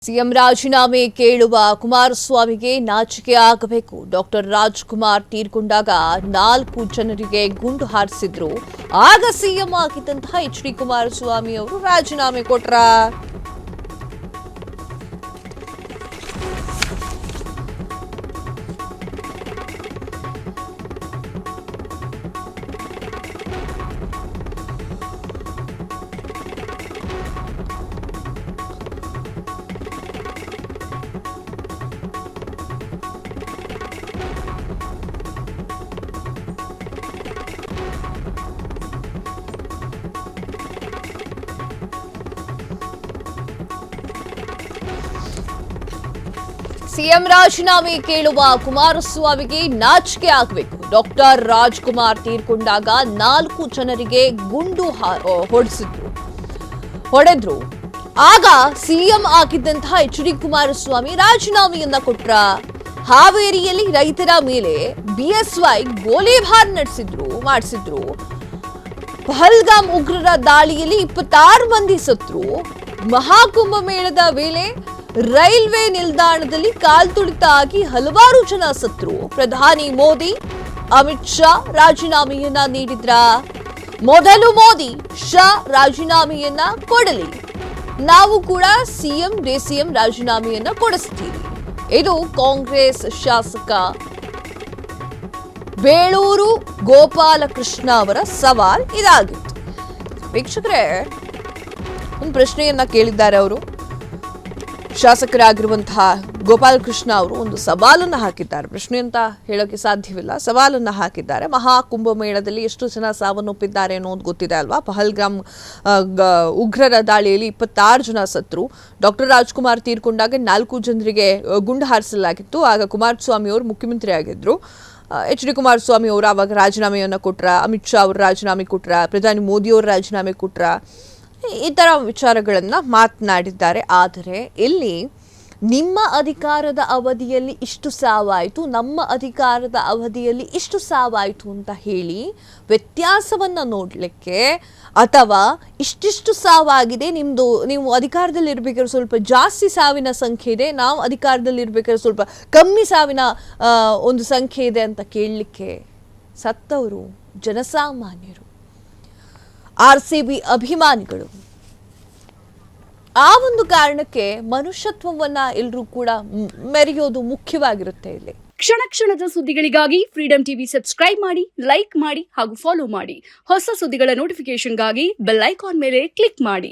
CM ರಾಜೀನಾಮೆ ಕೇಳುವ ಕುಮಾರಸ್ವಾಮಿಗೆ ನಾಚಿಕೆ ಆಗಬೇಕು. ಡಾಕ್ಟರ್ ರಾಜ್ಕುಮಾರ್ ತೀರ್ಕೊಂಡಾಗ 4 ಜನರಿಗೆ ಗುಂಡು ಹಾರಿಸಿದ್ರು. ಆಗ ಸಿಎಂ ಆಗಿದ್ದಂತಹ ಎಚ್.ಡಿ. ಕುಮಾರಸ್ವಾಮಿ ಅವರು ರಾಜೀನಾಮೆ ಕೊಟ್ರ. ಸಿಎಂ ರಾಜೀನಾಮೆ ಕೇಳುವ ಕುಮಾರಸ್ವಾಮಿಗೆ ನಾಚಿಕೆ ಆಗಬೇಕು. ಡಾಕ್ಟರ್ ರಾಜ್ಕುಮಾರ್ ತೀರ್ಕೊಂಡಾಗ 4 ಜನರಿಗೆ ಗುಂಡು ಹೊಡೆದ್ರು. ಆಗ ಸಿಎಂ ಆಗಿದ್ದಂತಹ ಎಚ್.ಡಿ. ಕುಮಾರಸ್ವಾಮಿ ರಾಜೀನಾಮೆಯನ್ನ ಕೊಟ್ರ. ಹಾವೇರಿಯಲ್ಲಿ ರೈತರ ಮೇಲೆ ಬಿಎಸ್ವೈ ಗೋಲಿಬಾರ್ ಮಾಡಿಸಿದ್ರು. ಪಹಲ್ಗಾಮ್ ಉಗ್ರರ ದಾಳಿಯಲ್ಲಿ 26 ಮಂದಿ ಸತ್ರು. ಮಹಾಕುಂಭ ಮೇಳದ ವೇಳೆ ರೈಲ್ವೆ ನಿಲ್ದಾಣದಲ್ಲಿ ಕಾಲ್ತುಳಿತ ಆಗಿ ಹಲವಾರು ಜನ ಸತ್ರು. ಪ್ರಧಾನಿ ಮೋದಿ, ಅಮಿತ್ ಶಾ ರಾಜೀನಾಮೆಯನ್ನ ನೀಡಿದ್ರ. ಮೊದಲು ಮೋದಿ, ಶಾ ರಾಜೀನಾಮೆಯನ್ನ ಕೊಡಲಿ, ನಾವು ಕೂಡ ಸಿಎಂ ಡಿಸಿಎಂ ರಾಜೀನಾಮೆಯನ್ನ ಕೊಡಿಸ್ತೀವಿ. ಇದು ಕಾಂಗ್ರೆಸ್ ಶಾಸಕ ಬೇಳೂರು ಗೋಪಾಲಕೃಷ್ಣ ಅವರ ಸವಾಲ್ ಇದಾಗಿತ್ತು. ವೀಕ್ಷಕರೇ, ಒಂದು ಪ್ರಶ್ನೆಯನ್ನ ಕೇಳಿದ್ದಾರೆ ಅವರು. ಶಾಸಕರಾಗಿರುವಂತಹ ಗೋಪಾಲಕೃಷ್ಣ ಅವರು ಒಂದು ಸವಾಲನ್ನು ಹಾಕಿದ್ದಾರೆ. ಪ್ರಶ್ನೆ ಅಂತ ಹೇಳೋಕೆ ಸಾಧ್ಯವಿಲ್ಲ, ಸವಾಲನ್ನು ಹಾಕಿದ್ದಾರೆ. ಮಹಾಕುಂಭ ಮೇಳದಲ್ಲಿ ಎಷ್ಟು ಜನ ಸಾವನ್ನಪ್ಪಿದ್ದಾರೆ ಅನ್ನೋದು ಗೊತ್ತಿದೆ ಅಲ್ವಾ. ಪಹಲ್ಗಾಮ್ ಉಗ್ರರ ದಾಳಿಯಲ್ಲಿ 26 ಜನ ಸತ್ರು. ಡಾಕ್ಟರ್ ರಾಜ್ಕುಮಾರ್ ತೀರ್ಕೊಂಡಾಗ 4 ಜನರಿಗೆ ಗುಂಡು ಹಾರಿಸಲಾಗಿತ್ತು. ಆಗ ಕುಮಾರಸ್ವಾಮಿ ಅವರು ಮುಖ್ಯಮಂತ್ರಿ ಆಗಿದ್ರು. ಎಚ್.ಡಿ. ಕುಮಾರಸ್ವಾಮಿ ಅವರು ಆವಾಗ ರಾಜೀನಾಮೆಯನ್ನು ಕೊಟ್ರ. ಅಮಿತ್ ಶಾ ಅವರು ರಾಜೀನಾಮೆ ಕೊಟ್ರ. ಪ್ರಧಾನಿ ಮೋದಿ ಅವರು ರಾಜೀನಾಮೆ ಕೊಟ್ರ. ಈ ಥರ ವಿಚಾರಗಳನ್ನು ಮಾತನಾಡಿದ್ದಾರೆ. ಆದರೆ ಇಲ್ಲಿ ನಿಮ್ಮ ಅಧಿಕಾರದ ಅವಧಿಯಲ್ಲಿ ಇಷ್ಟು ಸಾವಾಯಿತು, ನಮ್ಮ ಅಧಿಕಾರದ ಅವಧಿಯಲ್ಲಿ ಇಷ್ಟು ಸಾವಾಯಿತು ಅಂತ ಹೇಳಿ ವ್ಯತ್ಯಾಸವನ್ನು ನೋಡಲಿಕ್ಕೆ, ಅಥವಾ ಇಷ್ಟಿಷ್ಟು ಸಾವಾಗಿದೆ, ನೀವು ಅಧಿಕಾರದಲ್ಲಿ ಇರಬೇಕಾದ್ರೆ ಸ್ವಲ್ಪ ಜಾಸ್ತಿ ಸಾವಿನ ಸಂಖ್ಯೆ ಇದೆ, ನಾವು ಅಧಿಕಾರದಲ್ಲಿ ಇರಬೇಕಾದ್ರೆ ಸ್ವಲ್ಪ ಕಮ್ಮಿ ಸಾವಿನ ಒಂದು ಸಂಖ್ಯೆ ಇದೆ ಅಂತ ಕೇಳಲಿಕ್ಕೆ ಸತ್ತವರು ಜನಸಾಮಾನ್ಯರು, ಆರ್ಸಿಬಿ ಅಭಿಮಾನಿಗಳು. ಆ ಒಂದು ಕಾರಣಕ್ಕೆ ಮನುಷ್ಯತ್ವವನ್ನ ಎಲ್ಲರೂ ಕೂಡ ಮೆರೆಯೋದು ಮುಖ್ಯವಾಗಿರುತ್ತೆ. ಇಲ್ಲಿ ಕ್ಷಣ ಕ್ಷಣದ ಸುದ್ದಿಗಳಿಗಾಗಿ ಫ್ರೀಡಂ ಟಿವಿ ಸಬ್ಸ್ಕ್ರೈಬ್ ಮಾಡಿ, ಲೈಕ್ ಮಾಡಿ ಹಾಗೂ ಫಾಲೋ ಮಾಡಿ. ಹೊಸ ಸುದ್ದಿಗಳ ನೋಟಿಫಿಕೇಶನ್ಗಾಗಿ ಬೆಲ್ ಐಕಾನ್ ಮೇಲೆ ಕ್ಲಿಕ್ ಮಾಡಿ.